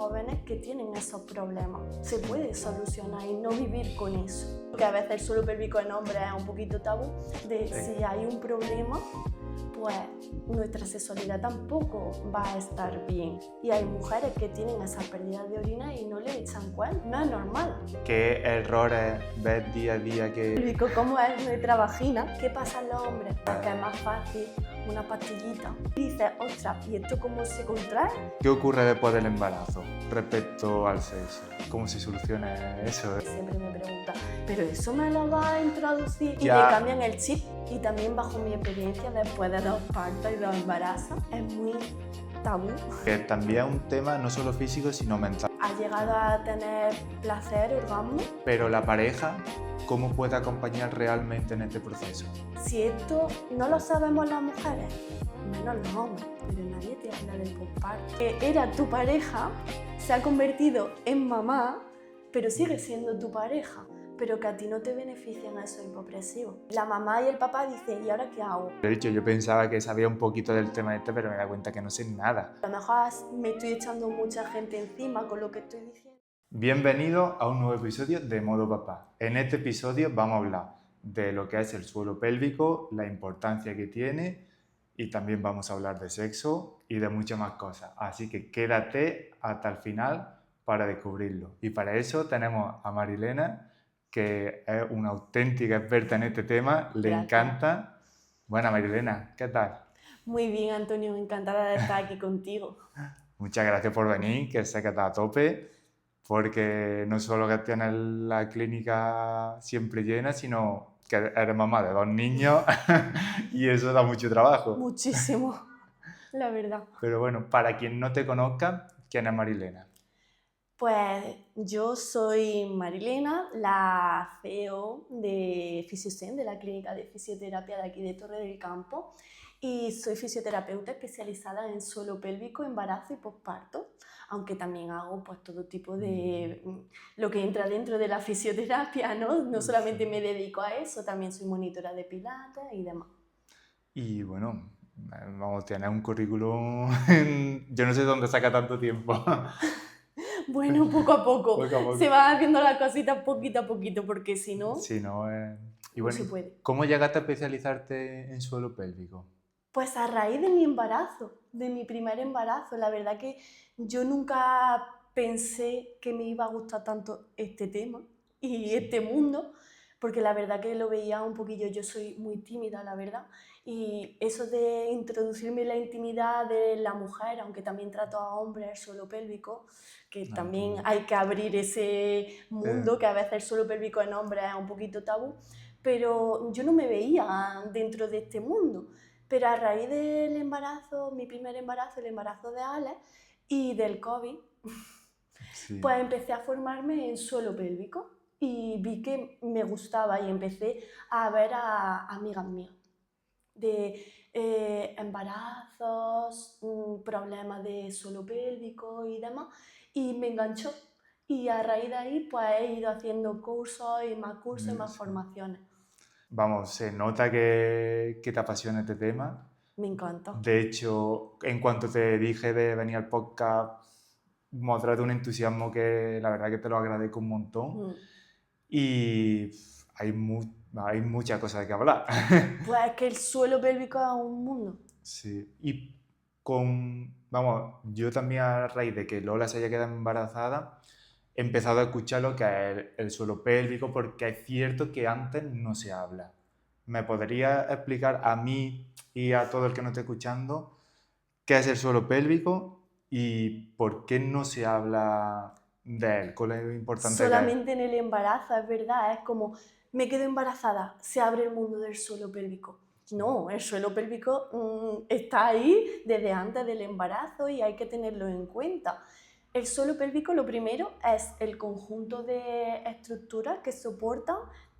jóvenes que tienen esos problemas. Se puede solucionar y no vivir con eso. Porque a veces el suelo pélvico en hombres es un poquito tabú, de si hay un problema, pues nuestra sexualidad tampoco va a estar bien. Y hay mujeres que tienen esas pérdidas de orina y no le echan cuenta, no es normal. ¿Qué errores ves día a día que...? ¿Cómo es nuestra vagina? ¿Qué pasa en los hombres? Porque es más fácil una pastillita. Y dices, ostras, ¿y esto cómo se contrae? ¿Qué ocurre después del embarazo respecto al sexo? ¿Cómo se soluciona eso? Siempre me preguntan, ¿pero eso me lo va a introducir? Y Ya. le cambian el chip. Y también bajo mi experiencia después de 2 partos y 2 embarazos, es muy tabú. Que también es un tema no solo físico, sino mental. ¿Has llegado a tener placer, orgasmo? Pero la pareja, ¿cómo puede acompañar realmente en este proceso? Si esto no lo sabemos las mujeres, menos los hombres, pero nadie te habla del posparto. Que era tu pareja, se ha convertido en mamá, pero sigue siendo tu pareja, pero que a ti no te benefician esos hipopresivos. La mamá y el papá dicen, ¿y ahora qué hago? De hecho, yo pensaba que sabía un poquito del tema este, pero me da cuenta que no sé nada. A lo mejor me estoy echando mucha gente encima con lo que estoy diciendo. Bienvenido a un nuevo episodio de Modo Papá. En este episodio vamos a hablar de lo que es el suelo pélvico, la importancia que tiene y también vamos a hablar de sexo y de muchas más cosas. Así que quédate hasta el final para descubrirlo. Y para eso tenemos a Marilena, que es una auténtica experta en este tema, le Gracias. encanta. Bueno, Marilena, ¿qué tal? Muy bien, Antonio, encantada de estar aquí contigo. Muchas gracias por venir, que sé que estás a tope, porque no solo que tienes la clínica siempre llena, sino que eres mamá de 2 niños y eso da mucho trabajo. Muchísimo, la verdad. Pero bueno, para quien no te conozca, ¿quién es Marilena? Pues yo soy Marilena, la CEO de Fisiosen, de la clínica de fisioterapia de aquí de Torre del Campo, y soy fisioterapeuta especializada en suelo pélvico, embarazo y posparto, aunque también hago pues todo tipo de lo que entra dentro de la fisioterapia, ¿no? No solamente me dedico a eso, también soy monitora de pilates y demás. Y bueno, vamos, tienes un currículum, yo no sé dónde saca tanto tiempo. Bueno, poco a poco, Poco a poco. se van haciendo las cositas poquito a poquito, porque si no, Sí, ¿no? Y no bueno, se puede. ¿cómo llegaste a especializarte en suelo pélvico? Pues a raíz de mi embarazo, de mi primer embarazo, la verdad que yo nunca pensé que me iba a gustar tanto este tema y Sí. este mundo, porque la verdad que lo veía un poquillo, yo soy muy tímida, la verdad, y eso de introducirme en la intimidad de la mujer, aunque también trato a hombres el suelo pélvico, que Ah, también pues. hay que abrir ese mundo, que a veces el suelo pélvico en hombres es un poquito tabú, pero yo no me veía dentro de este mundo. Pero a raíz del embarazo, mi primer embarazo, el embarazo de Alex y del COVID, Sí. pues empecé a formarme en suelo pélvico y vi que me gustaba y empecé a ver a amigas mías de embarazos, problemas de suelo pélvico y demás, y me enganchó. Y a raíz de ahí pues he ido haciendo cursos y más Sí. formaciones. Vamos, se nota que te apasiona este tema. Me encanta. De hecho, en cuanto te dije de venir al podcast, mostraste un entusiasmo que la verdad que te lo agradezco un montón. Mm. Y hay muchas cosas de que hablar. Pues es que el suelo pélvico es un mundo. Sí. Y vamos, yo también a raíz de que Lola se haya quedado embarazada, he empezado a escuchar lo que es el suelo pélvico, porque es cierto que antes no se habla. ¿Me podría explicar a mí y a todo el que nos esté escuchando qué es el suelo pélvico y por qué no se habla de él? ¿Cuál es lo importante que es? Solamente en el embarazo, es verdad, es como, me quedo embarazada, se abre el mundo del suelo pélvico. No, el suelo pélvico está ahí desde antes del embarazo y hay que tenerlo en cuenta. El suelo pélvico, lo primero, es el conjunto de estructuras que soportan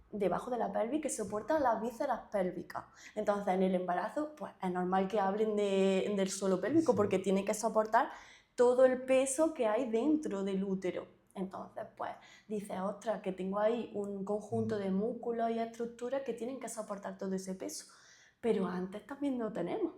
debajo de la pelvis, que soportan las vísceras pélvicas. Entonces, en el embarazo, pues es normal que hablen del suelo pélvico, Sí. porque tiene que soportar todo el peso que hay dentro del útero. Entonces, pues dices, ostras, que tengo ahí un conjunto de músculos y estructuras que tienen que soportar todo ese peso. Pero antes también lo tenemos.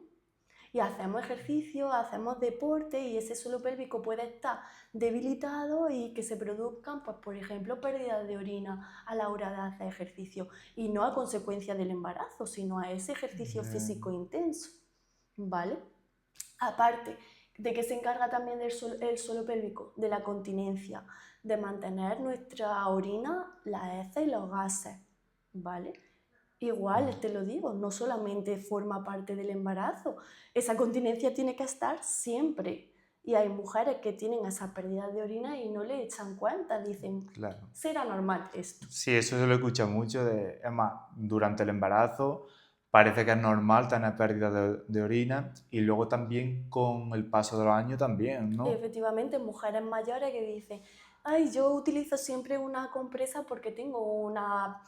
y hacemos ejercicio, hacemos deporte y ese suelo pélvico puede estar debilitado y que se produzcan, pues, por ejemplo, pérdidas de orina a la hora de hacer ejercicio y no a consecuencia del embarazo, sino a ese ejercicio físico intenso, ¿vale? Aparte de que se encarga también el suelo pélvico de la continencia, de mantener nuestra orina, las heces y los gases, ¿vale? Igual, te lo digo, no solamente forma parte del embarazo, esa continencia tiene que estar siempre. Y hay mujeres que tienen esa pérdida de orina y no le echan cuenta, dicen, Claro. será normal esto. Sí, eso se lo escucha mucho. Es más, durante el embarazo parece que es normal tener pérdida de orina y luego también con el paso de los años también, ¿no? Efectivamente, mujeres mayores que dicen, ay, yo utilizo siempre una compresa porque tengo una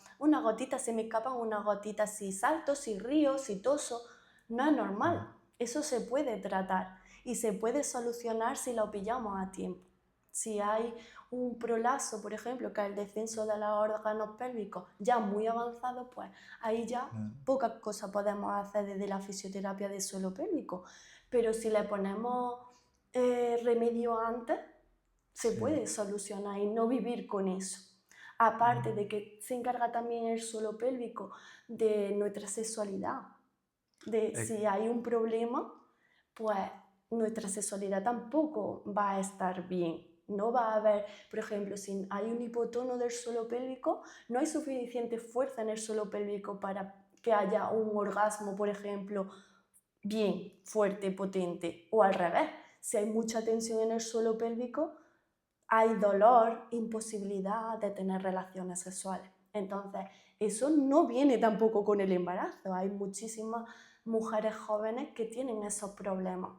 gotita, se me escapan unas gotitas si salto, si río, si toso. No es normal, eso se puede tratar y se puede solucionar si lo pillamos a tiempo. Si hay un prolapso, por ejemplo, que es el descenso de los órganos pélvicos ya muy avanzado, pues ahí ya pocas cosas podemos hacer desde la fisioterapia del suelo pélvico. Pero si le ponemos remedio antes, se puede solucionar y no vivir con eso. Aparte de que se encarga también el suelo pélvico de nuestra sexualidad, de si hay un problema, pues nuestra sexualidad tampoco va a estar bien. No va a haber, por ejemplo, si hay un hipotono del suelo pélvico, no hay suficiente fuerza en el suelo pélvico para que haya un orgasmo, por ejemplo, bien, fuerte, potente, o al revés. Si hay mucha tensión en el suelo pélvico, hay dolor, imposibilidad de tener relaciones sexuales. Entonces, eso no viene tampoco con el embarazo. Hay muchísimas mujeres jóvenes que tienen esos problemas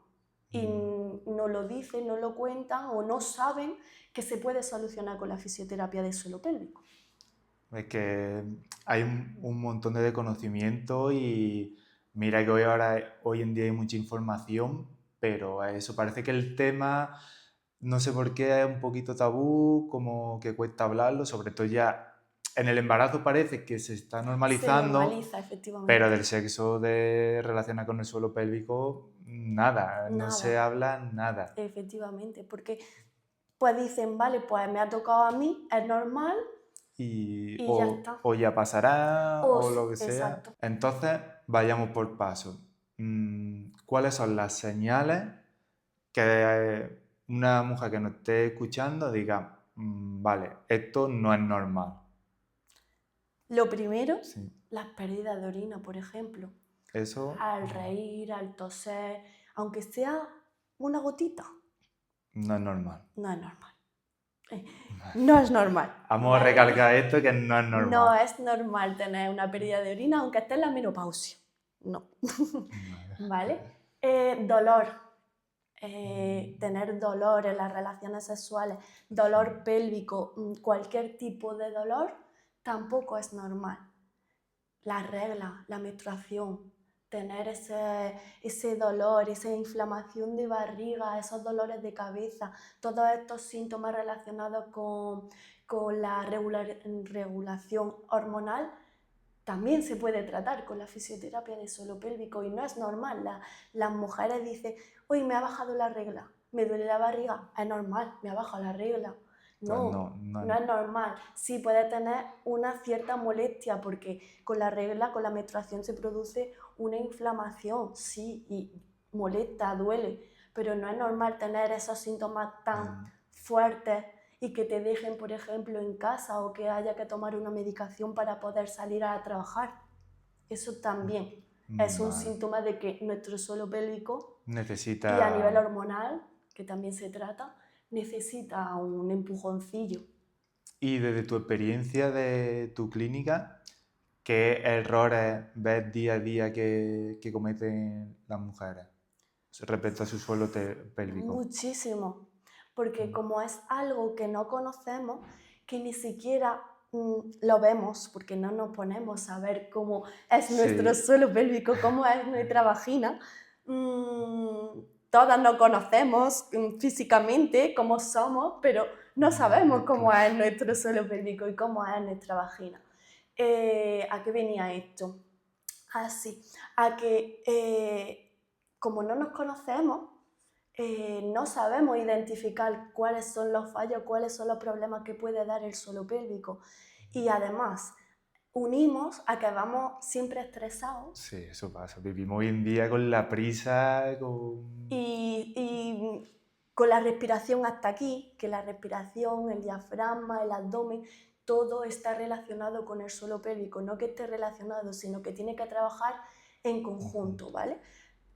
y no lo dicen, no lo cuentan o no saben que se puede solucionar con la fisioterapia del suelo pélvico. Es que hay un montón de desconocimiento y mira que hoy en día hay mucha información, pero eso parece que el tema, no sé por qué, es un poquito tabú, como que cuesta hablarlo, sobre todo ya en el embarazo parece que se está Se normalizando, normaliza, efectivamente. pero del sexo de relacionar con el suelo pélvico, nada, no se Nada. habla nada. Efectivamente, porque pues dicen, vale, pues me ha tocado a mí, es normal y ya está. O ya pasará o lo que sea. Exacto. Entonces, vayamos por pasos. ¿Cuáles son las señales que una mujer que nos esté escuchando diga, vale, esto no es normal? Lo primero, Sí. las pérdidas de orina, por ejemplo. Eso Al reír, al toser, aunque sea una gotita, no es normal. no es normal. No es normal. Vamos a ¿vale? recalcar esto que no es normal. No es normal tener una pérdida de orina aunque esté en la menopausia. No. ¿Vale? Dolor. Tener dolor en las relaciones sexuales, dolor pélvico, cualquier tipo de dolor, tampoco es normal. La regla, la menstruación, tener ese dolor, esa inflamación de barriga, esos dolores de cabeza, todos estos síntomas relacionados con la regulación hormonal, también se puede tratar con la fisioterapia de suelo pélvico y no es normal. Las mujeres dicen, uy, me ha bajado la regla, me duele la barriga, es normal, me ha bajado la regla. No, no es normal. Sí puede tener una cierta molestia porque con la regla, con la menstruación se produce una inflamación, sí, y molesta, duele, pero no es normal tener esos síntomas tan fuertes y que te dejen, por ejemplo, en casa o que haya que tomar una medicación para poder salir a trabajar. Eso también es un síntoma de que nuestro suelo pélvico necesita... y a nivel hormonal, que también se trata, necesita un empujoncillo. Y desde tu experiencia de tu clínica, ¿qué errores ves día a día que cometen las mujeres respecto a su suelo pélvico? Muchísimo, porque como es algo que no conocemos, que ni siquiera lo vemos, porque no nos ponemos a ver cómo es nuestro suelo pélvico, cómo es nuestra vagina, todas nos conocemos físicamente, cómo somos, pero no sabemos cómo es nuestro suelo pélvico y cómo es nuestra vagina. ¿A qué venía esto? Así, a que como no nos conocemos, no sabemos identificar cuáles son los fallos, cuáles son los problemas que puede dar el suelo pélvico. Y además, unimos a que vamos siempre estresados Sí, eso pasa. Vivimos hoy en día con la prisa, con... y con la respiración hasta aquí, que la respiración, el diafragma, el abdomen, todo está relacionado con el suelo pélvico. No que esté relacionado, sino que tiene que trabajar en conjunto, ¿vale?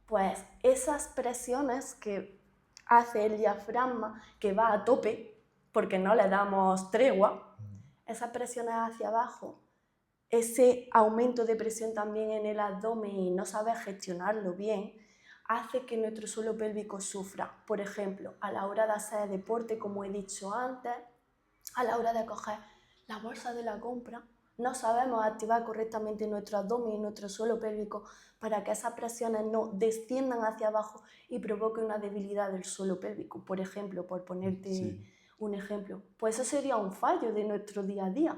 Pues esas presiones que hace el diafragma, que va a tope, porque no le damos tregua, esas presiones hacia abajo, ese aumento de presión también en el abdomen y no saber gestionarlo bien, hace que nuestro suelo pélvico sufra. Por ejemplo, a la hora de hacer deporte, como he dicho antes, a la hora de coger la bolsa de la compra, no sabemos activar correctamente nuestro abdomen y nuestro suelo pélvico para que esas presiones no desciendan hacia abajo y provoquen una debilidad del suelo pélvico. Por ejemplo, por ponerte un ejemplo, pues eso sería un fallo de nuestro día a día.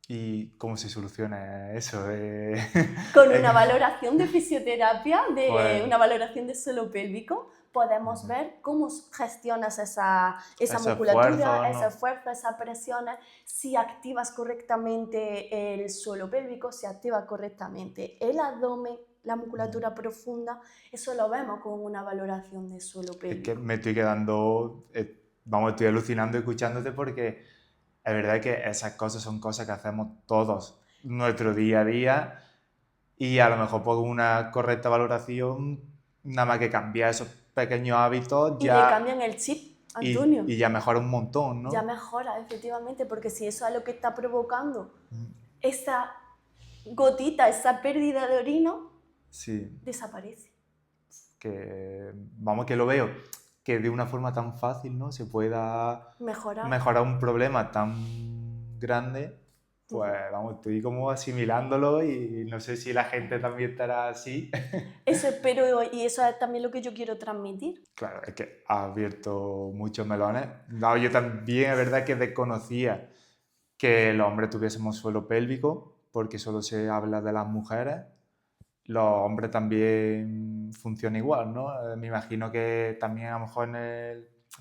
¿Y cómo se soluciona eso? Con una valoración de fisioterapia, de Pues una valoración de suelo pélvico, podemos ver cómo gestionas esa ese musculatura, esfuerzo, ese ¿no? esfuerzo, esas presiones, si activas correctamente el suelo pélvico, si activas correctamente el abdomen, la musculatura profunda, eso lo vemos con una valoración de suelo Es que pélvico. me estoy quedando, vamos, estoy alucinando escuchándote porque es verdad que esas cosas son cosas que hacemos todos nuestro día a día y a lo mejor por una correcta valoración, nada más que cambiar esos pequeños hábitos Y le ya cambian el chip, Antonio. y ya mejora un montón, Ya ¿no? mejora, efectivamente, porque si eso es lo que está provocando esa gotita, esa pérdida de orina, Sí, desaparece. que vamos, que lo veo, que de una forma tan fácil, ¿no? Se pueda Mejorar. mejorar un problema tan grande, pues vamos, estoy como asimilándolo y no sé si la gente también estará así. Eso espero y eso es también lo que yo quiero transmitir. Claro, es que ha abierto muchos melones. No, yo también es verdad que desconocía que los hombres tuviésemos suelo pélvico, porque solo se habla de las mujeres. Los hombres también funciona igual, ¿no? Me imagino que también a lo mejor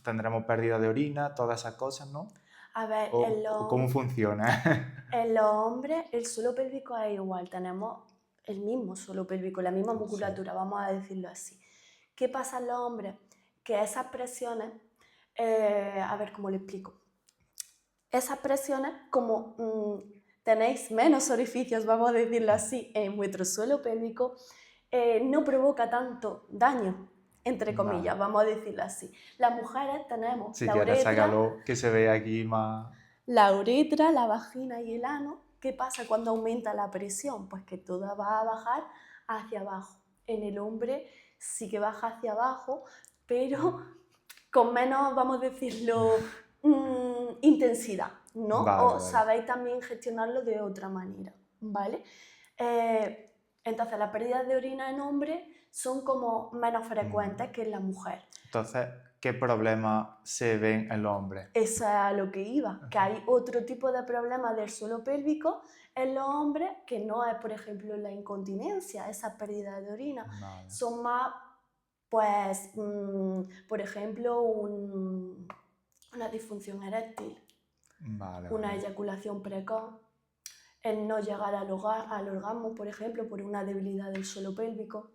tendremos pérdida de orina, todas esas cosas, ¿no? A ver, ¿O cómo funciona? en los hombres el suelo pélvico es igual, tenemos el mismo suelo pélvico, la misma musculatura, vamos a decirlo así. ¿Qué pasa en los hombres? Que esas presiones, a ver cómo lo explico. Esas presiones, como tenéis menos orificios, vamos a decirlo así, en vuestro suelo pélvico, no provoca tanto daño, entre comillas, Vale. vamos a decirlo así. Las mujeres tenemos Si quieres, sácalo, que se ve aquí más... la uretra, la vagina y el ano. ¿Qué pasa cuando aumenta la presión? Pues que toda va a bajar hacia abajo. En el hombre sí que baja hacia abajo, pero con menos, vamos a decirlo, intensidad, ¿no? Vale, O vale. sabéis también gestionarlo de otra manera, ¿vale? Entonces, las pérdidas de orina en hombres son como menos frecuentes que en la mujer. Entonces, ¿qué problemas se ven en los hombres? Eso es a lo que iba, que hay otro tipo de problemas del suelo pélvico en los hombres que no es, por ejemplo, la incontinencia, esa pérdida de orina. Vale. Son más, pues, por ejemplo, una disfunción eréctil, Vale, una vale. eyaculación precoz, el no llegar al orgasmo, por ejemplo, por una debilidad del suelo pélvico.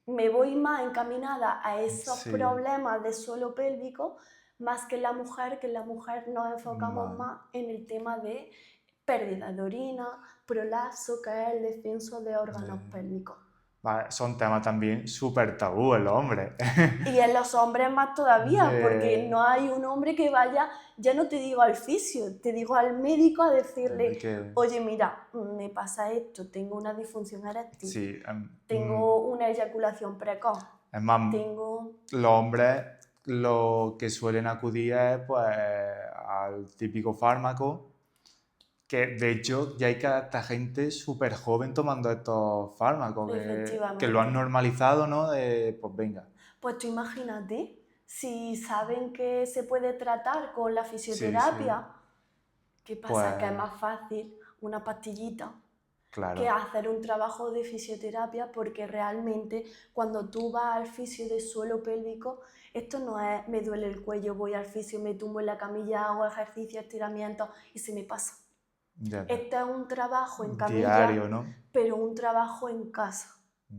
Me voy más encaminada a esos Sí. problemas de suelo pélvico más que en la mujer, que en la mujer nos enfocamos Vale. más en el tema de pérdida de orina, prolapso, que es el descenso de órganos pélvicos. Vale, son temas también súper tabú en los hombres. Y en los hombres más todavía, porque De- no hay un hombre que vaya, ya no te digo al fisio, te digo al médico a de decirle, que... oye, mira, me pasa esto, tengo una disfunción eréctil, Sí, tengo una eyaculación precoz, es más, tengo... los hombres lo que suelen acudir es pues, al típico fármaco, que de hecho ya hay que hasta gente súper joven tomando estos fármacos, que lo han Efectivamente. normalizado, ¿no? Pues venga. Pues tú imagínate, si saben que se puede tratar con la Sí, sí. fisioterapia, ¿qué pasa? Que es Pues más fácil una pastillita Claro, que hacer un trabajo de fisioterapia, porque realmente cuando tú vas al fisio de suelo pélvico, esto no es me duele el cuello, voy al fisio, me tumbo en la camilla, hago ejercicio, estiramientos y se me pasa. ya, ya. Este es un trabajo en camilla, Diario, ¿no? pero un trabajo en casa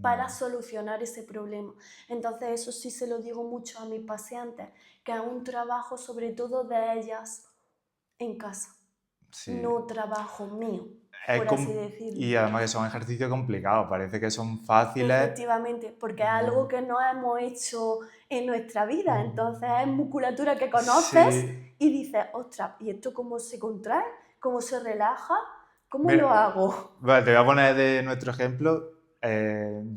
para Vale. solucionar ese problema. Entonces eso sí se lo digo mucho a mis pacientes, que es un trabajo sobre todo de ellas en casa, Sí. no trabajo mío, Es por así y decirlo. además que son ejercicios complicados, parece que son fáciles. Efectivamente, porque es algo No. que no hemos hecho en nuestra vida, entonces es musculatura que conoces Sí. y dices, ostras, ¿y esto cómo se contrae? ¿Cómo se relaja? ¿Cómo lo Mira, hago? vale, te voy a poner de nuestro ejemplo. Yo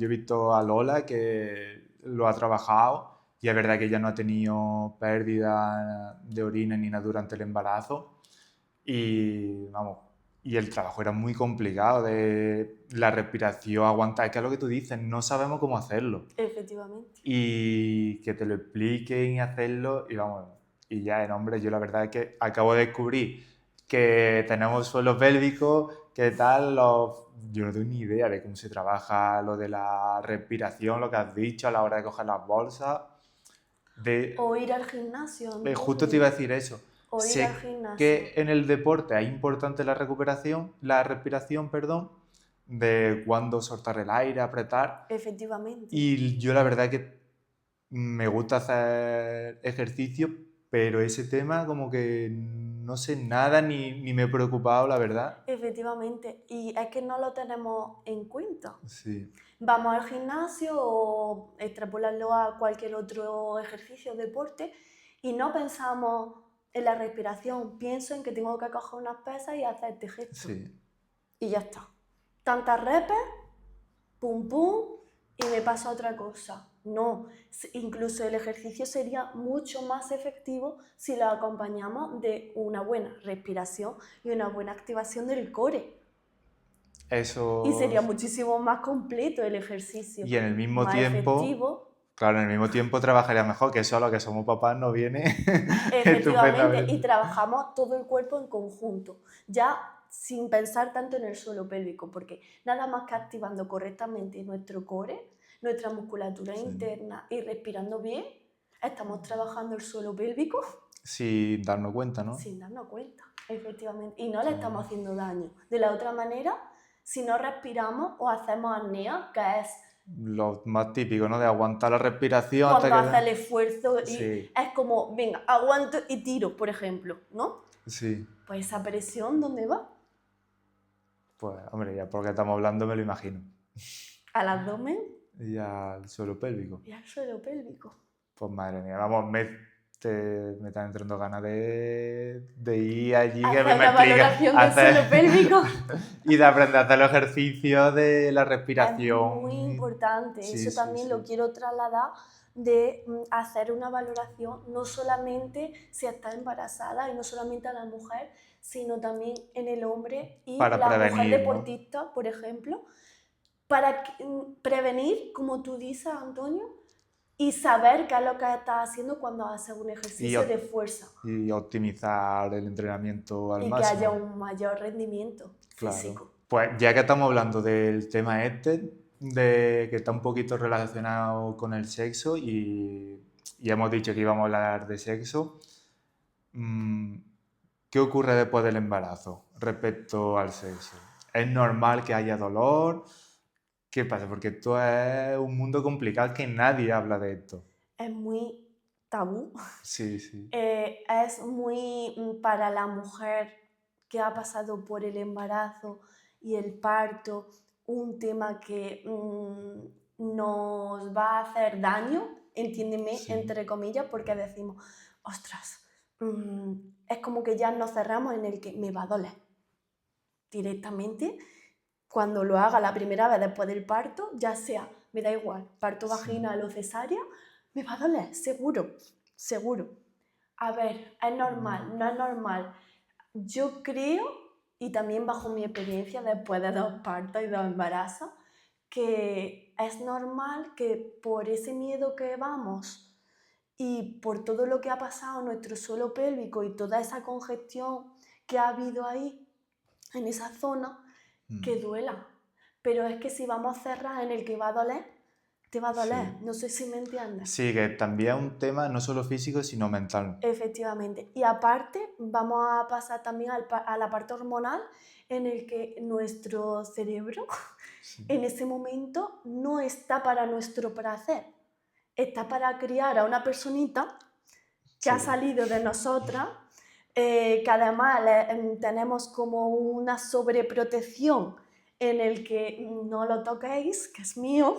he visto a Lola que lo ha trabajado y es verdad que ella no ha tenido pérdida de orina ni nada durante el embarazo. Y vamos, y el trabajo era muy complicado de la respiración, aguantar, es que es lo que tú dices, no sabemos cómo hacerlo. Efectivamente. Y que te lo expliquen y hacerlo, y vamos, y ya en hombre, yo la verdad es que acabo de descubrir que tenemos suelo pélvico, que tal, yo no tengo ni idea de cómo se trabaja lo de la respiración, lo que has dicho a la hora de coger las bolsas, O de, ir al gimnasio, justo te iba Antonio. a decir eso. O ir al Sé gimnasio. que en el deporte es importante la recuperación, la respiración, perdón, de cuándo soltar el aire, apretar. Efectivamente. Y yo la verdad que me gusta hacer ejercicio, pero ese tema como que no sé nada ni me he preocupado, la verdad. Efectivamente. Y es que no lo tenemos en cuenta. Sí, Vamos al gimnasio o extrapolarlo a cualquier otro ejercicio o deporte y no pensamos en la respiración. Pienso en que tengo que coger unas pesas y hacer este gesto. sí, Y ya está. Tantas repes, pum pum, y me paso a otra cosa. No, incluso el ejercicio sería mucho más efectivo si lo acompañamos de una buena respiración y una buena activación del core. Y eso. sería muchísimo más completo el ejercicio, Y en el mismo más tiempo, efectivo. claro, en el mismo tiempo trabajaría mejor, que eso a lo que somos papás nos viene Efectivamente, y estupendamente. trabajamos todo el cuerpo en conjunto, ya sin pensar tanto en el suelo pélvico, porque nada más que activando correctamente nuestro core, nuestra musculatura Sí. interna y respirando bien, estamos trabajando el suelo pélvico Sin darnos cuenta, ¿no? sin darnos cuenta, efectivamente, y no le Claro. estamos haciendo daño. De la otra manera, si no respiramos o hacemos apnea, que es Lo más típico, ¿no? De aguantar la respiración hasta cuando hace el que. esfuerzo y Sí, es como, venga, aguanto y tiro, por ejemplo, ¿no? sí. Pues esa presión, ¿dónde va? Pues, hombre, ya porque estamos hablando me lo imagino. Al abdomen Y al suelo pélvico. y al suelo pélvico. Pues madre mía, vamos, me están entrando ganas de ir allí que Hacer me una explique, valoración del hacer suelo pélvico y de aprender a hacer los ejercicios de la es muy respiración. importante. Sí, Eso sí, también lo sí. quiero trasladar de hacer una valoración no solamente si está embarazada y no solamente a la mujer, sino también en el hombre y Para la mujer prevenir, ¿no? deportista, por ejemplo, para prevenir, como tú dices, Antonio, y saber qué es lo que estás haciendo cuando haces un Y, ejercicio de fuerza y optimizar el entrenamiento al y que haya máximo. un mayor rendimiento Claro. físico. Pues ya que estamos hablando del tema este, de que está un poquito relacionado con el sexo y hemos dicho que íbamos a hablar de sexo, mm, ¿qué ocurre después del embarazo respecto al sexo? ¿Es normal que haya dolor? ¿Qué pasa? Porque esto es un mundo complicado que nadie habla de esto. Es muy tabú, Sí, sí. es muy para la mujer que ha pasado por el embarazo y el parto, un tema que nos va a hacer daño, entiéndeme, Sí. entre comillas, porque decimos, ostras, es como que ya nos cerramos en el que me va a doler directamente cuando lo haga la primera vez después del parto, ya sea, me da igual, parto Sí. vaginal o cesárea, me va a doler, seguro, seguro. A ver, ¿es normal? ¿No es normal? Yo creo, y también bajo mi experiencia después de 2 partos y 2 embarazos, que es normal que por ese miedo que vamos y por todo lo que ha pasado en nuestro suelo pélvico y toda esa congestión que ha habido ahí, en esa zona, que duela. Pero es que si vamos a cerrar en el que va a doler, te va a doler. Sí. No sé si me entiendes. Sí, que también es un tema no solo físico, sino mental. Efectivamente. Y aparte, vamos a pasar también a la parte hormonal, en el que nuestro cerebro Sí. en ese momento no está para nuestro placer, está para criar a una personita que ha Sí. salido de nosotras, que además tenemos como una sobreprotección en el que no lo toquéis, que es mío,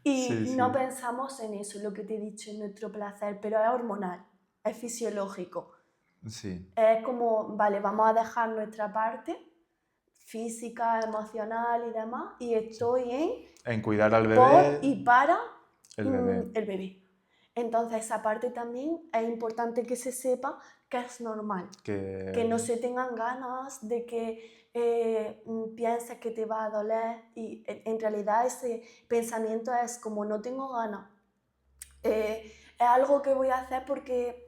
y Sí, no sí. pensamos en eso, lo que te he dicho, en nuestro placer, pero es hormonal, es fisiológico. Sí. Es como, vale, vamos a dejar nuestra parte física, emocional y demás, y estoy En cuidar al por y bebé, para el bebé. el bebé. Entonces, esa parte también es importante que se sepa que es normal, que no se tengan ganas de que pienses que te va a doler, y en realidad ese pensamiento es como no tengo ganas. Es algo que voy a hacer porque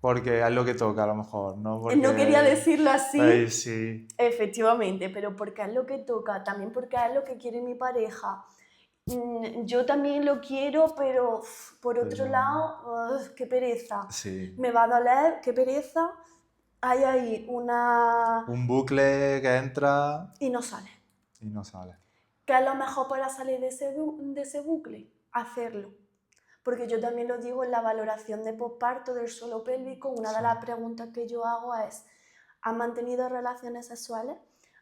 Porque es lo que toca a lo mejor, ¿no? no quería Porque... decirlo así, Ay, sí. efectivamente, pero porque es lo que toca, también porque es lo que quiere mi pareja. Yo también lo quiero, pero por otro Pero... lado, qué pereza. Sí. Me va a doler, qué pereza. Hay ahí una... Un bucle que entra y no sale. y no sale. ¿Qué es lo mejor para salir de ese bucle? Hacerlo. Porque yo también lo digo en la valoración de posparto del suelo pélvico, una de las preguntas que yo hago es: ¿has mantenido relaciones sexuales?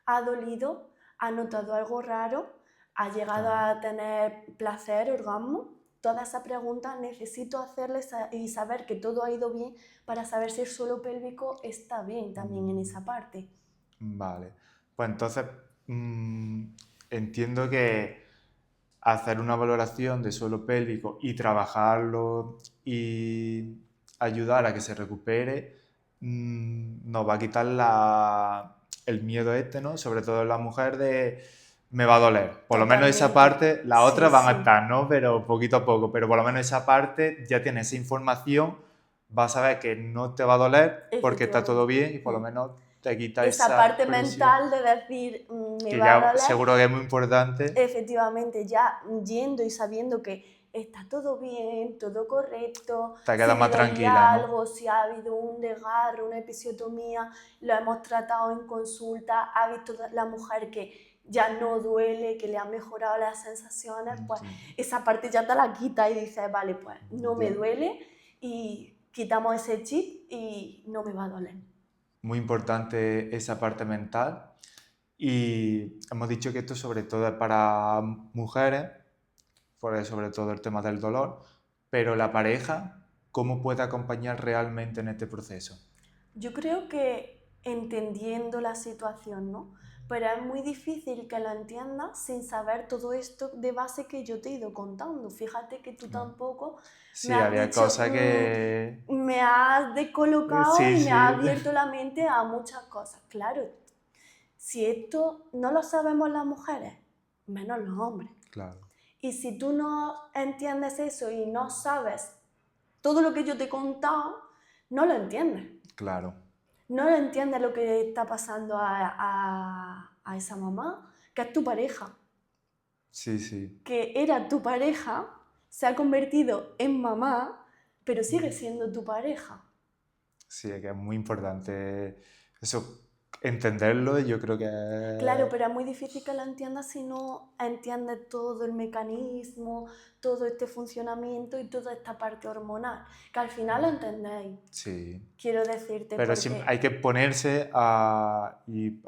¿Ha dolido? ¿Ha notado algo raro? ¿Ha llegado Claro. a tener placer, orgasmo? Todas esas preguntas necesito hacerles y saber que todo ha ido bien para saber si el suelo pélvico está bien también en esa parte. Vale. Pues entonces entiendo que hacer una valoración de suelo pélvico y trabajarlo y ayudar a que se recupere nos va a quitar el miedo este, ¿no? Sobre todo en la mujer de me va a doler. Por lo menos esa Totalmente. parte, las Sí, otras van a sí. estar, ¿no? Pero poquito a poco. Pero por lo menos esa parte ya tienes esa información, vas a ver que no te va a doler porque está todo bien y por lo menos te quita Esa esa parte presión mental de decir, me que va a ya doler, seguro que es muy importante. efectivamente, ya yendo y sabiendo que está todo bien, todo correcto, Te si quedas me más tranquila, dolía ¿no? algo, si ha habido un desgarro, una episiotomía, lo hemos tratado en consulta, ha visto la mujer que ya no duele, que le han mejorado las sensaciones, pues Sí. esa parte ya te la quita y dices, vale, pues no me Ya. duele, y quitamos ese chip y no me va a doler. Muy importante esa parte mental. Y hemos dicho que esto sobre todo es para mujeres, sobre todo el tema del dolor, pero la pareja, ¿cómo puede acompañar realmente en este proceso? Yo creo que entendiendo la situación, ¿no? Pero es muy difícil que lo entiendas sin saber todo esto de base que yo te he ido contando. Fíjate que tú Claro. tampoco me Sí, has había dicho, cosas que... me has descolocado Sí, y me has sí, abierto la mente a muchas cosas. Claro, si esto no lo sabemos las mujeres, menos los hombres. claro, Y si tú no entiendes eso y no sabes todo lo que yo te he contado, no lo entiendes. claro. No lo entiendes lo que está pasando a esa mamá, que es tu pareja, Sí, sí. que era tu pareja, se ha convertido en mamá, pero sigue siendo tu pareja. Sí, que es muy importante eso, entenderlo. Y yo creo Claro, que pero es muy difícil que lo entiendas si no entiendes todo el mecanismo, todo este funcionamiento y toda esta parte hormonal, que al final lo entendéis, sí. quiero decirte, Pero sí hay porque que ponerse y a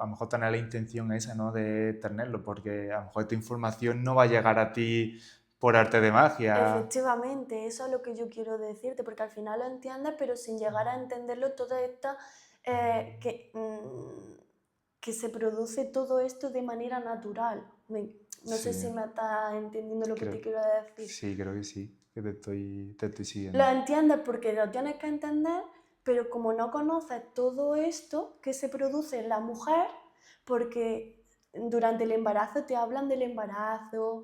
lo mejor tener la intención esa, ¿no? De tenerlo, porque a lo mejor esta información no va a llegar a ti por arte de magia. efectivamente, eso es lo que yo quiero decirte, porque al final lo entiendes, pero sin llegar a entenderlo, toda esta que se produce todo esto de manera natural. No sé si Sí, me estás entendiendo lo que te creo, quiero decir. sí, creo que sí, que te estoy Lo siguiendo. entiendes porque lo tienes que entender, pero como no conoces todo esto que se produce en la mujer, porque durante el embarazo te hablan del embarazo,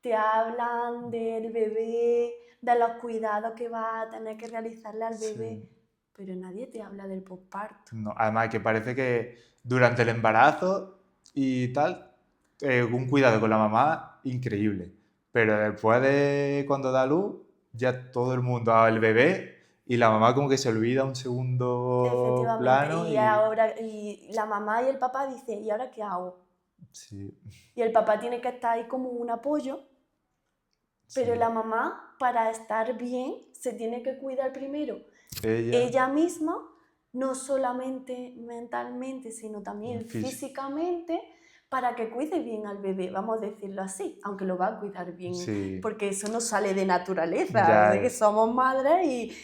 te hablan del bebé, de los cuidados que va a tener que realizarle al bebé, Sí. pero nadie te habla del posparto. No, además que parece que durante el embarazo y tal, un cuidado con la mamá increíble. Pero después de cuando da luz, ya todo el mundo al bebé y la mamá como que se olvida un segundo Efectivamente, plano y y... ahora y la mamá y el papá dicen, ¿y ahora qué hago? Sí, Y el papá tiene que estar ahí como un apoyo, pero sí. la mamá, para estar bien, se tiene que cuidar primero Ella, ella misma, no solamente mentalmente, sino también físicamente, para que cuide bien al bebé, vamos a decirlo así, aunque lo va a cuidar bien, sí, porque eso no sale de naturaleza, ya, de que somos madres y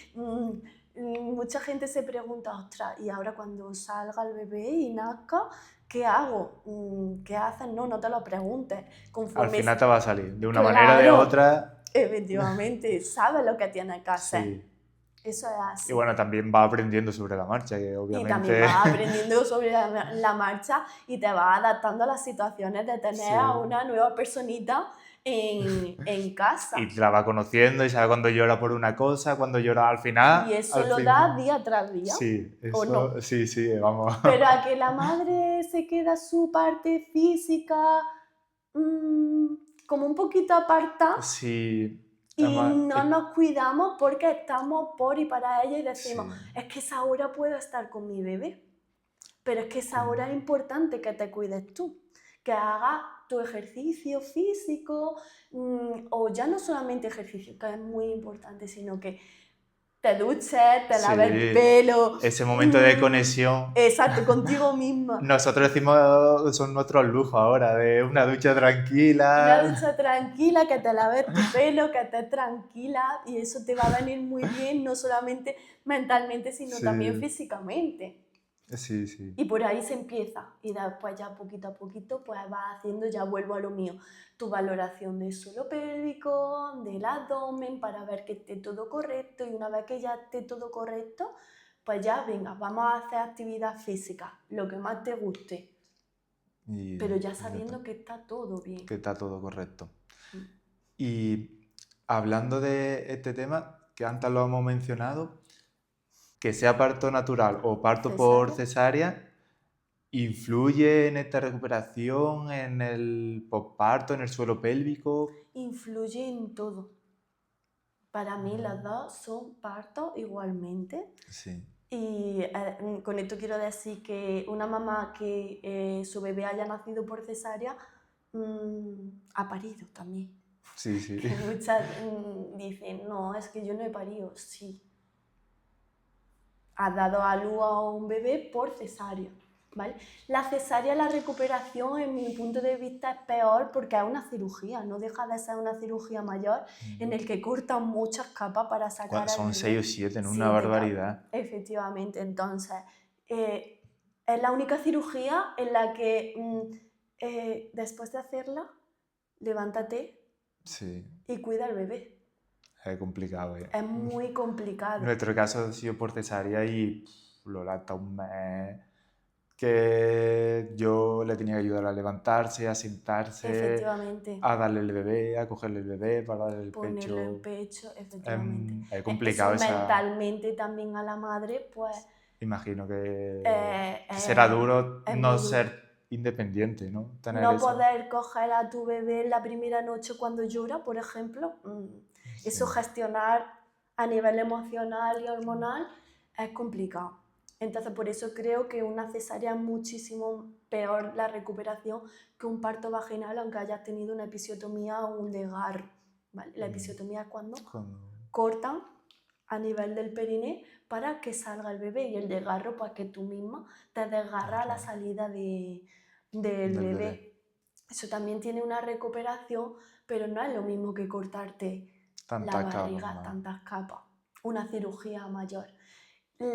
mucha gente se pregunta, ostras, y ahora cuando salga el bebé y nazca, ¿qué hago? ¿Qué haces? No, no te lo preguntes. al Conforme, final te va a salir. De una manera o de claro, otra, efectivamente, sabes lo que tienes que hacer. sí. Eso es Y así. bueno, también va aprendiendo sobre la marcha, que Y también obviamente... vas aprendiendo sobre la marcha y te vas adaptando a las situaciones de tener a Sí. una nueva personita en casa. Y la va conociendo y sabe cuando llora por una cosa, cuando llora al Y final, eso al lo da fin... día tras día, Sí, ¿o no? eso, sí, sí, vamos. Pero a que la madre se queda su parte física como un poquito aparta Sí, y además, no nos cuidamos porque estamos por y para ella y decimos, sí, es que esa hora puedo estar con mi bebé. Pero es que esa como- hora es importante que te cuides tú, que hagas tu ejercicio físico, o ya no solamente ejercicio, que es muy importante, sino que te duches, te laves el sí, pelo, ese momento de conexión. exacto, contigo misma. Nosotros decimos, son nuestros lujos ahora, de una ducha Una tranquila. ducha tranquila, que te laves tu pelo, que estés tranquila y eso te va a venir muy bien, no solamente mentalmente, sino también Sí, físicamente. sí, sí. Y por ahí se empieza y después ya poquito a poquito pues vas haciendo, ya vuelvo a lo mío, tu valoración del suelo pélvico, del abdomen para ver que esté todo correcto y una vez que ya esté todo correcto, pues ya venga, vamos a hacer actividad física, lo que más te guste, pero ya Ya está, sabiendo que está todo bien. que está todo correcto. Mm. Y hablando de este tema, que antes lo hemos mencionado, que sea parto natural o parto por Cesárea cesárea, ¿influye en esta recuperación, en el posparto, en el suelo pélvico? influye en todo. Para mí las dos son partos igualmente. Sí, Y con esto quiero decir que una mamá que su bebé haya nacido por cesárea ha parido también. sí, sí. Que muchas dicen, no, es que yo no he parido. Sí, has dado a luz a un bebé por cesárea. ¿Vale? La cesárea, la recuperación, en mi punto de vista, es peor porque es una cirugía, no deja de ser una cirugía mayor en el que cortan muchas capas para sacar al Son 6 bebé. o 7, en una 7 capas, barbaridad. efectivamente. Entonces, es la única cirugía en la que después de hacerla, levántate Sí, y cuida al bebé. es complicado. Es muy complicado. Nuestro caso ha sido por cesárea y Lola hasta un mes que yo le tenía que ayudar a levantarse, a sentarse, Efectivamente. a darle el bebé, a cogerle el bebé para darle el Ponerlo en pecho. pecho, efectivamente. Es Eso complicado esa... mentalmente también a la madre, pues Imagino eh, que será eh, duro es no muy duro. ser independiente, ¿no? Tener No eso. poder coger a tu bebé la primera noche cuando llora, por ejemplo, eso Sí. gestionar a nivel emocional y hormonal es complicado. Entonces, por eso creo que una cesárea es muchísimo peor la recuperación que un parto vaginal, aunque hayas tenido una episiotomía o un desgarro. ¿Vale? La episiotomía es cuando cortan a nivel del periné para que salga el bebé y el desgarro, pues que tú misma te desgarras a la salida del Del bebé. bebé. Eso también tiene una recuperación, pero no es lo mismo que cortarte la Tantas capas barriga, más. tantas capas, una cirugía mayor.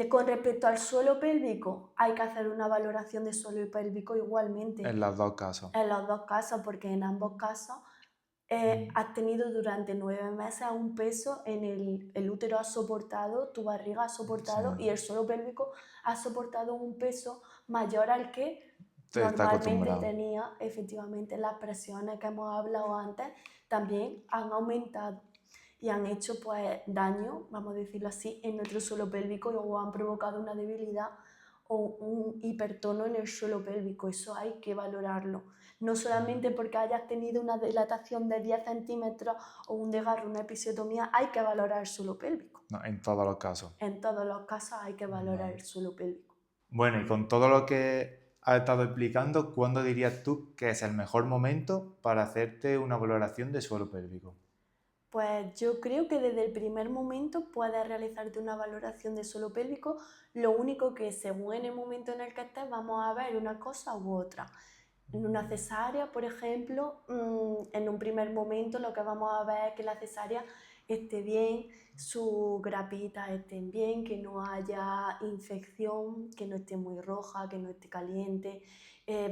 Con respecto al suelo pélvico, hay que hacer una valoración de suelo pélvico igualmente En los dos casos. en los dos casos, porque en ambos casos has tenido durante 9 meses un peso en el útero ha soportado, tu barriga ha soportado Sí. y el suelo pélvico ha soportado un peso mayor al que Está normalmente acostumbrado. tenía. Efectivamente, las presiones que hemos hablado antes también han aumentado y han hecho pues daño, vamos a decirlo así, en nuestro suelo pélvico o han provocado una debilidad o un hipertono en el suelo pélvico. Eso hay que valorarlo. No solamente porque hayas tenido una dilatación de 10 centímetros o un desgarro, una episiotomía, hay que valorar el suelo pélvico. No, en todos los casos. En todos los casos hay que valorar el suelo pélvico. Bueno, y con todo lo que has estado explicando, ¿cuándo dirías tú que es el mejor momento para hacerte una valoración de suelo pélvico? Pues yo creo que desde el primer momento puedes realizarte una valoración de suelo pélvico, lo único que según en el momento en el que estés vamos a ver una cosa u otra. En una cesárea, por ejemplo, en un primer momento lo que vamos a ver es que la cesárea esté bien, sus grapitas estén bien, que no haya infección, que no esté muy roja, que no esté caliente.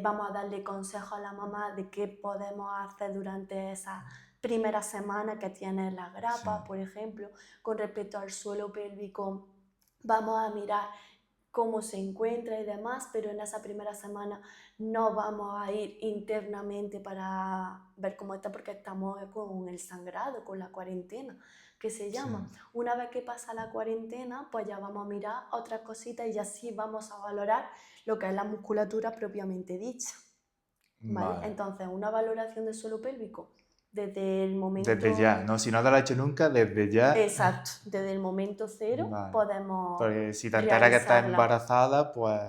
Vamos a darle consejos a la mamá de qué podemos hacer durante esa primera semana que tiene las grapas, Sí. por ejemplo. Con respecto al suelo pélvico, vamos a mirar cómo se encuentra y demás, pero en esa primera semana no vamos a ir internamente para ver cómo está porque estamos con el sangrado, con la cuarentena, que se llama. Sí. Una vez que pasa la cuarentena, pues ya vamos a mirar otras cositas y ya sí vamos a valorar lo que es la musculatura propiamente dicha. ¿Vale? Vale. Entonces, una valoración del suelo pélvico desde el momento... Desde ya, ¿no? Si no te lo has hecho nunca, desde ya. Exacto, desde el momento cero Vale. podemos Porque si te enteras que estás realizarla. embarazada, pues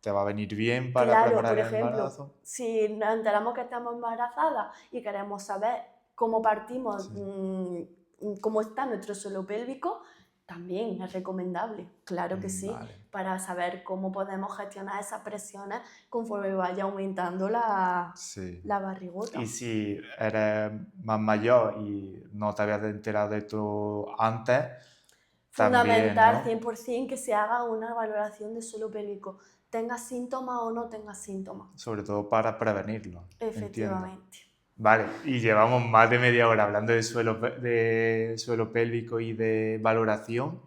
te va a venir bien para Claro, preparar por el ejemplo, embarazo. si nos enteramos que estamos embarazadas y queremos saber cómo partimos, Sí. cómo está nuestro suelo pélvico, también es recomendable, claro que sí, Vale. para saber cómo podemos gestionar esas presiones conforme vaya aumentando Sí. la barrigota. Y si eres más mayor y no te habías enterado de esto antes, también, Fundamental ¿no? 100% que se haga una valoración de suelo pélvico, tenga síntomas o no tenga síntomas. Sobre todo para prevenirlo. Entiendo. Efectivamente. Vale, y llevamos más de media hora hablando de suelo pélvico y de valoración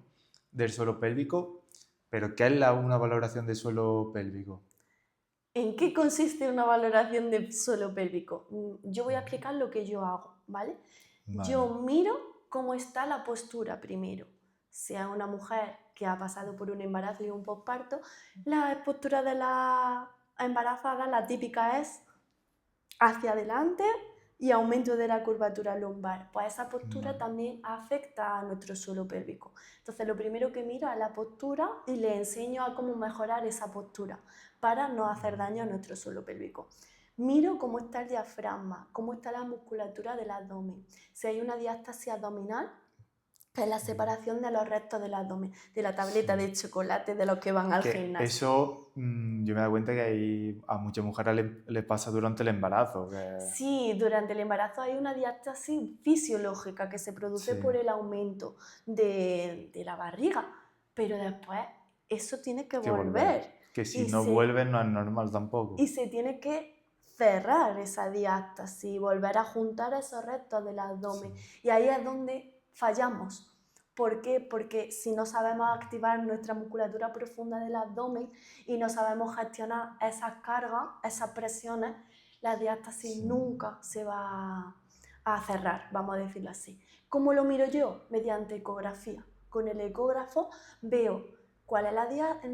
del suelo pélvico, pero ¿qué es una valoración de suelo pélvico? ¿En qué consiste una valoración de suelo pélvico? Yo voy a explicar lo que yo hago, ¿vale? Vale. Yo miro cómo está la postura primero. Sea una mujer que ha pasado por un embarazo y un posparto, la postura de la embarazada, la típica es hacia adelante y aumento de la curvatura lumbar. Pues esa postura Vale. también afecta a nuestro suelo pélvico. Entonces lo primero que miro es la postura y le enseño a cómo mejorar esa postura para no hacer daño a nuestro suelo pélvico. Miro cómo está el diafragma, cómo está la musculatura del abdomen. Si hay una diástasis abdominal, que es la separación de los restos del abdomen, de la tableta de chocolate de los que van al Que gimnasio. eso yo me doy cuenta que a muchas mujeres les pasa durante el embarazo. Sí, durante el embarazo hay una diástasis fisiológica que se produce Sí. por el aumento de la barriga, pero después eso tiene que volver. Que si Y no se- vuelve no es normal tampoco. Y se tiene que cerrar esa diástasis, volver a juntar esos restos del abdomen. Sí. Y ahí es donde fallamos. ¿Por qué? Porque si no sabemos activar nuestra musculatura profunda del abdomen y no sabemos gestionar esas cargas, esas presiones, la diástasis Sí. nunca se va a cerrar, vamos a decirlo así. ¿Cómo lo miro yo? Mediante ecografía. Con el ecógrafo veo cuál es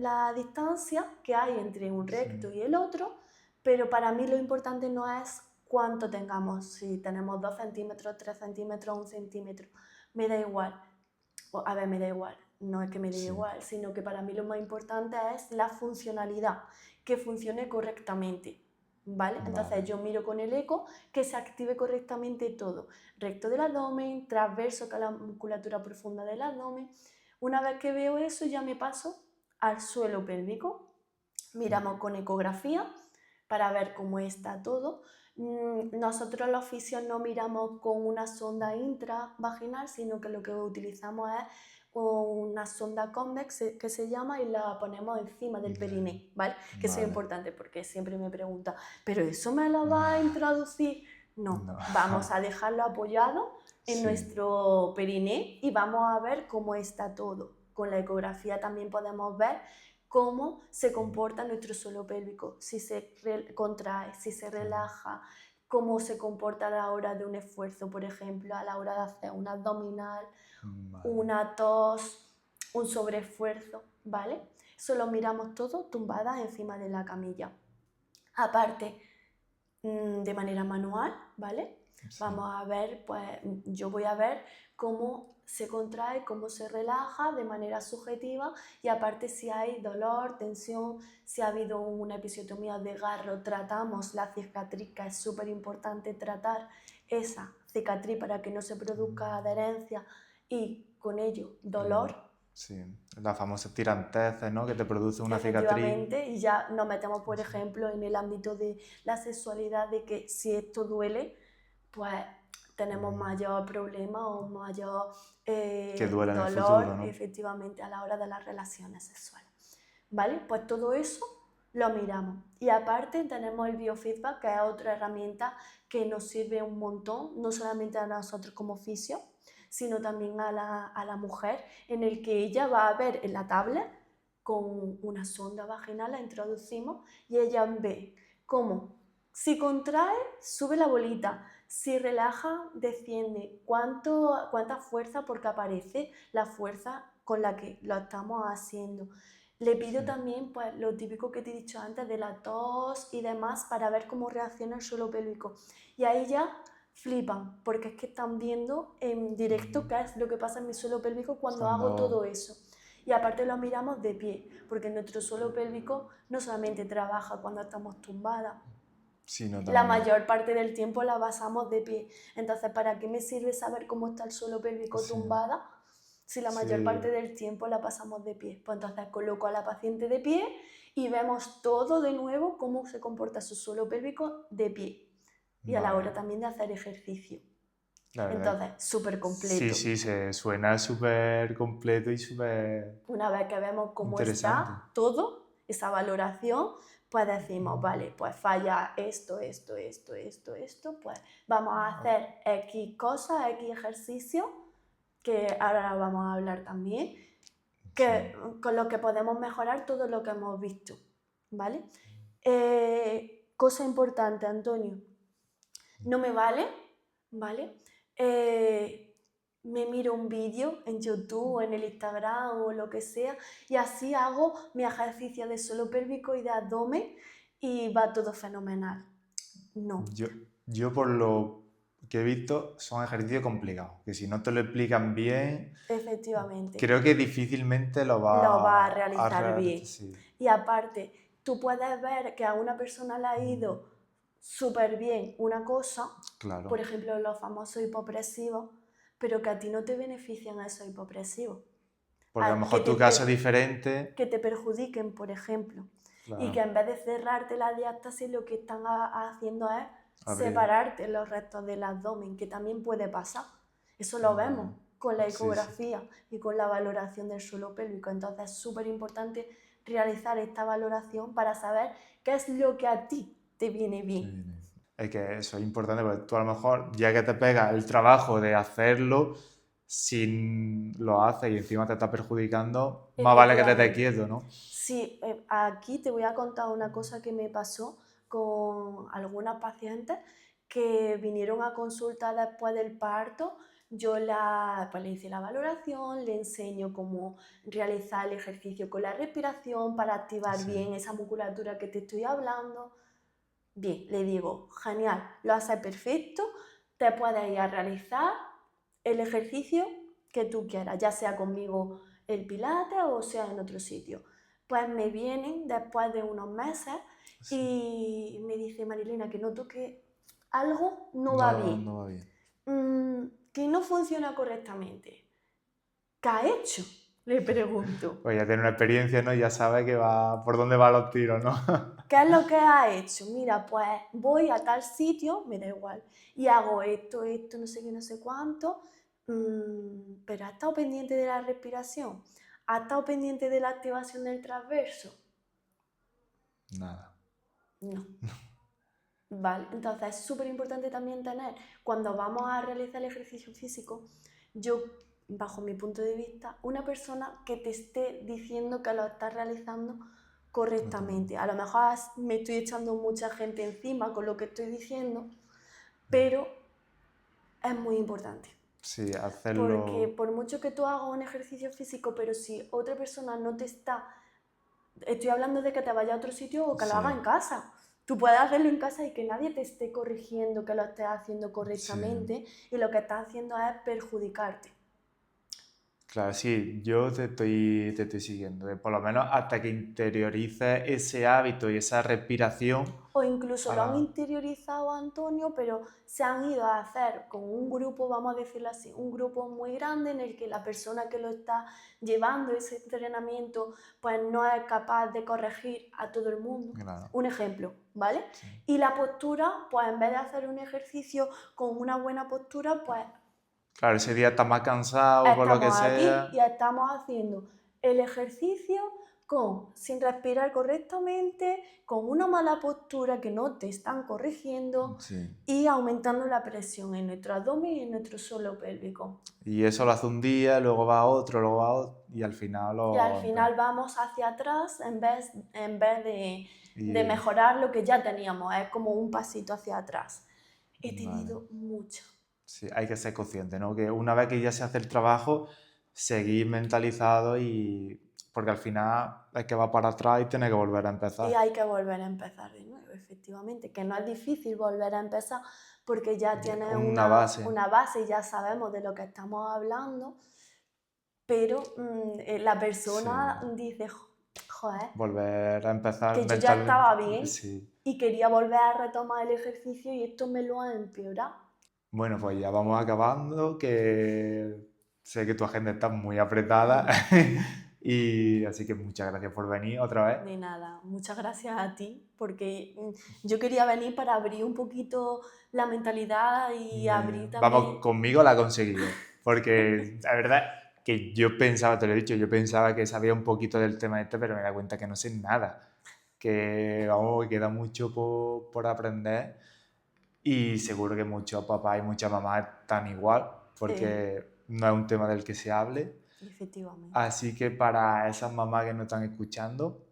la distancia que hay entre un recto Sí. y el otro, pero para mí lo importante no es cuánto tengamos, si tenemos 2 centímetros, 3 centímetros, 1 centímetro, me da igual. A ver, me da igual, no es que me dé Sí. igual, sino que para mí lo más importante es la funcionalidad, que funcione correctamente, ¿vale? Entonces Vale. yo miro con el eco que se active correctamente todo, recto del abdomen, transverso, que es la musculatura profunda del abdomen. Una vez que veo eso ya me paso al suelo pélvico, miramos con ecografía para ver cómo está todo. Nosotros los fisios no miramos con una sonda intravaginal, sino que lo que utilizamos es una sonda convex que se llama y la ponemos encima del periné, ¿vale? Que eso es Vale. importante porque siempre me preguntan, ¿pero eso me lo va a introducir? No, No. vamos a dejarlo apoyado en Sí. nuestro periné y vamos a ver cómo está todo. Con la ecografía también podemos ver cómo se comporta nuestro suelo pélvico, si se contrae, si se relaja, cómo se comporta a la hora de un esfuerzo, por ejemplo, a la hora de hacer un abdominal, Vale. una tos, un sobreesfuerzo, ¿vale? Eso lo miramos todo tumbadas encima de la camilla. Aparte, de manera manual, ¿vale? Sí. Vamos a ver, pues yo voy a ver cómo se contrae, cómo se relaja de manera subjetiva y aparte si hay dolor, tensión, si ha habido una episiotomía de desgarro, tratamos la cicatriz, que es súper importante tratar esa cicatriz para que no se produzca adherencia y con ello dolor. Sí, la famosa tiranteces, ¿no? Que te produce una cicatriz. Efectivamente, y ya nos metemos, por ejemplo, en el ámbito de la sexualidad, de que si esto duele, pues tenemos mayor problema o mayor Que duele en el dolor, futuro, ¿no? efectivamente, a la hora de las relaciones sexuales. ¿Vale? Pues todo eso lo miramos. Y aparte tenemos el biofeedback, que es otra herramienta que nos sirve un montón, no solamente a nosotros como fisio, sino también a la mujer, en el que ella va a ver en la tablet con una sonda vaginal, la introducimos y ella ve cómo si contrae, sube la bolita, si relaja, desciende, cuánta fuerza, porque aparece la fuerza con la que lo estamos haciendo. Le pido también pues, lo típico que te he dicho antes de la tos y demás para ver cómo reacciona el suelo pélvico. Y ahí ya flipan, porque es que están viendo en directo qué es lo que pasa en mi suelo pélvico cuando hago todo eso. Y aparte lo miramos de pie, porque nuestro suelo pélvico no solamente trabaja cuando estamos tumbadas, Sí, no, la mayor parte del tiempo la basamos de pie. Entonces, ¿para qué me sirve saber cómo está el suelo pélvico tumbada si la mayor parte del tiempo la pasamos de pie? Pues entonces coloco a la paciente de pie y vemos todo de nuevo cómo se comporta su suelo pélvico de pie. Y a la hora también de hacer ejercicio. Entonces, súper completo. Sí, se suena súper completo y súper Una vez que vemos cómo interesante. está todo, esa valoración, pues decimos, vale, pues falla esto, pues vamos a hacer X cosas, X ejercicios, que ahora vamos a hablar también, que, con lo que podemos mejorar todo lo que hemos visto, ¿vale? Cosa importante, Antonio, no me vale, ¿vale? Me miro un vídeo en YouTube o en el Instagram o lo que sea y así hago mi ejercicio de suelo pélvico y de abdomen y va todo fenomenal. No. Yo por lo que he visto son ejercicios complicados, que si no te lo explican bien, Efectivamente. creo que difícilmente lo va a realizar bien. Sí. Y aparte, tú puedes ver que a una persona le ha ido súper bien una cosa, Claro. por ejemplo los famosos hipopresivos, pero que a ti no te benefician a esos hipopresivos. Porque a lo mejor tu caso es diferente. Que te perjudiquen, por ejemplo. Claro. Y que en vez de cerrarte la diástasis lo que están haciendo es separarte los restos del abdomen, que también puede pasar. Eso lo vemos con la ecografía y con la valoración del suelo pélvico. Entonces es súper importante realizar esta valoración para saber qué es lo que a ti te viene bien. Es que eso es importante porque tú a lo mejor, ya que te pega el trabajo de hacerlo, si lo haces y encima te está perjudicando, más vale que te estés quieto, ¿no? Sí, aquí te voy a contar una cosa que me pasó con algunas pacientes que vinieron a consulta después del parto. Yo pues le hice la valoración, le enseño cómo realizar el ejercicio con la respiración para activar bien esa musculatura que te estoy hablando. Bien, le digo, genial, lo haces perfecto, te puedes ir a realizar el ejercicio que tú quieras, ya sea conmigo el pilates o sea en otro sitio. Pues me vienen después de unos meses y me dice, Marilena, que noto que algo no va bien. No va bien. Que no funciona correctamente. ¿Qué ha hecho? Le pregunto. Pues ya tiene una experiencia, ¿no? Ya sabe que va por dónde van los tiros, ¿no? ¿Qué es lo que ha hecho? Mira, pues voy a tal sitio, me da igual, y hago esto, no sé qué, no sé cuánto, pero ¿ha estado pendiente de la respiración? ¿Ha estado pendiente de la activación del transverso? Nada. No. Vale, entonces es súper importante también tener, cuando vamos a realizar el ejercicio físico, yo, bajo mi punto de vista, una persona que te esté diciendo que lo estás realizando correctamente. A lo mejor me estoy echando mucha gente encima con lo que estoy diciendo, pero es muy importante. Sí, Porque hacerlo... por mucho que tú hagas un ejercicio físico, pero si otra persona no te está... Estoy hablando de que te vaya a otro sitio o que lo Sí, hagas en casa. Tú puedes hacerlo en casa y que nadie te esté corrigiendo que lo estés haciendo sí. correctamente y lo que estás haciendo es perjudicarte. Claro, sí, yo te estoy siguiendo. Por lo menos hasta que interiorices ese hábito y esa respiración O incluso lo han para... interiorizado Antonio, pero se han ido a hacer con un grupo, vamos a decirlo así, un grupo muy grande en el que la persona que lo está llevando ese entrenamiento pues no es capaz de corregir a todo el mundo. Claro, Un ejemplo, ¿vale? sí. Y la postura, pues en vez de hacer un ejercicio con una buena postura, pues Claro, ese día estás más cansado por lo que estamos aquí sea. y estamos haciendo el ejercicio sin respirar correctamente, con una mala postura que no te están corrigiendo Sí. y aumentando la presión en nuestro abdomen y en nuestro suelo pélvico. Y eso lo hace un día, luego va otro, luego va otro, y al final Y al lo... final vamos hacia atrás en vez de Y, mejorar lo que ya teníamos, es como un pasito hacia atrás. He vale. tenido mucho. Sí, hay que ser consciente, ¿no? Que una vez que ya se hace el trabajo, seguir mentalizado y... Porque al final es que va para atrás y tiene que volver a Y empezar. hay que volver a empezar de nuevo, efectivamente, que no es difícil volver a empezar porque ya tienes Una base. una base y ya sabemos de lo que estamos hablando, pero la Sí. persona dice, joder, Volver a empezar que yo ya estaba mentalmente. bien Sí. y quería volver a retomar el ejercicio y esto me lo ha empeorado. Bueno, pues ya vamos acabando, que sé que tu agenda está muy apretada. Y así que muchas gracias por venir otra vez. Ni nada, muchas gracias a ti, porque yo quería venir para abrir un poquito la mentalidad y abrir Vamos, también... conmigo la ha conseguido. Porque la verdad que yo pensaba, te lo he dicho, yo pensaba que sabía un poquito del tema este, pero me da cuenta que no sé nada. Que vamos, que queda mucho por aprender y seguro que muchos papás y muchas mamás están igual, Sí, porque no es un tema del que se hable. efectivamente. Así que para esas mamás que nos están escuchando,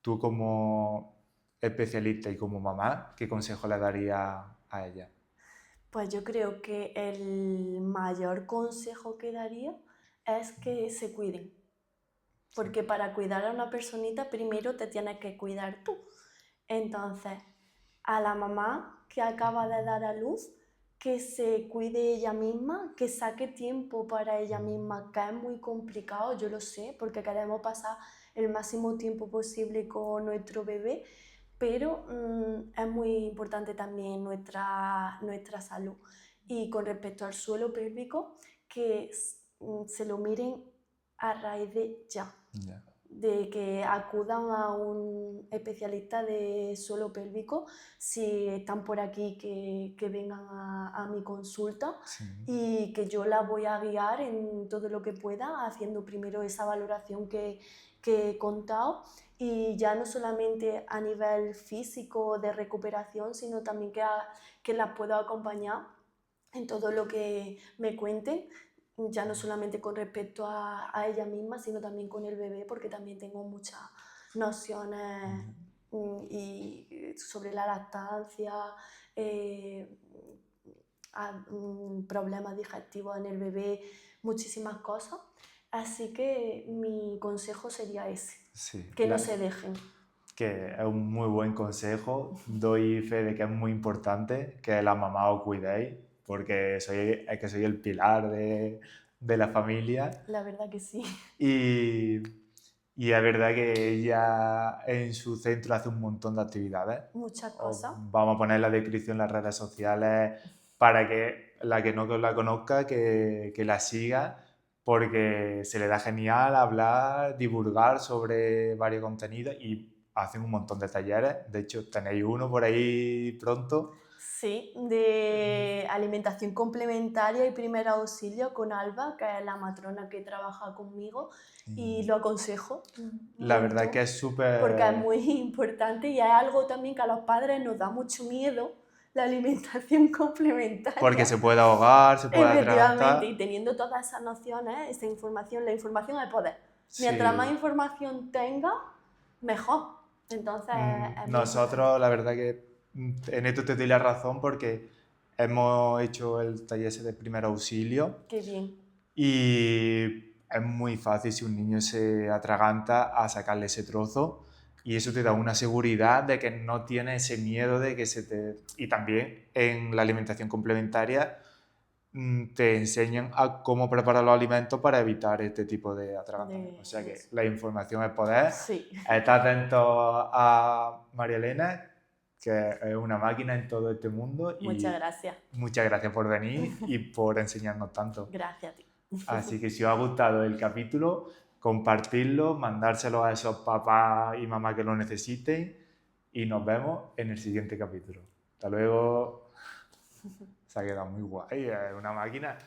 tú como especialista y como mamá, ¿qué consejo le darías a ella? Pues yo creo que el mayor consejo que daría es que se cuiden, Sí, porque para cuidar a una personita primero te tienes que cuidar tú. Entonces, a la mamá que acaba de dar a luz, que se cuide ella misma, que saque tiempo para ella misma, que es muy complicado, yo lo sé, porque queremos pasar el máximo tiempo posible con nuestro bebé, pero es muy importante también nuestra salud. Y con respecto al suelo pélvico, que se lo miren a raíz de ya, ya. de que acudan a un especialista de suelo pélvico si están por aquí, que vengan a mi consulta Sí, y que yo la voy a guiar en todo lo que pueda, haciendo primero esa valoración que he contado y ya no solamente a nivel físico de recuperación, sino también que las puedo acompañar en todo lo que me cuenten, ya no solamente con respecto a ella misma, sino también con el bebé, porque también tengo muchas nociones sobre la lactancia, eh, problemas digestivos en el bebé, muchísimas cosas. Así que mi consejo sería ese, sí. que no se dejen. Que es un muy buen consejo. Doy fe de que es muy importante que la mamá os cuidéis, porque es que soy el pilar de la familia. La verdad que sí, Y, y es verdad que ella en su centro hace un montón de actividades. muchas Os cosas. vamos a poner la descripción en las redes sociales para que la que no la conozca, que la siga, porque se le da genial hablar, divulgar sobre varios contenidos y hacen un montón de talleres. De hecho, tenéis uno por ahí pronto. Sí, de alimentación complementaria y primer auxilio con Alba, que es la matrona que trabaja conmigo, y Y lo aconsejo un la verdad es montón, que es porque es súper... muy importante y es algo también que a los padres nos da mucho miedo, la alimentación Porque complementaria. se puede ahogar, se puede Efectivamente, y atragantar. teniendo todas esas nociones, esa información, la información es poder. Mientras más Sí. información tenga, mejor. Entonces es muy importante. Nosotros, la verdad que en esto te doy la razón porque hemos hecho el taller ese de primer auxilio Qué bien. y es muy fácil si un niño se atraganta a sacarle ese trozo y eso te da una seguridad de que no tiene ese miedo de que se te... Y también en la alimentación complementaria te enseñan a cómo preparar los alimentos para evitar este tipo de atragantamiento. O sea que la información es poder. Sí. Está atento a María Elena, que es una máquina en todo este mundo. Muchas Y gracias. muchas gracias por venir y por enseñarnos tanto. Gracias a ti. Así que si os ha gustado el capítulo, compartirlo, mandárselo a esos papás y mamás que lo necesiten y nos vemos en el siguiente capítulo. Hasta luego. Se ha quedado muy guay, es una máquina.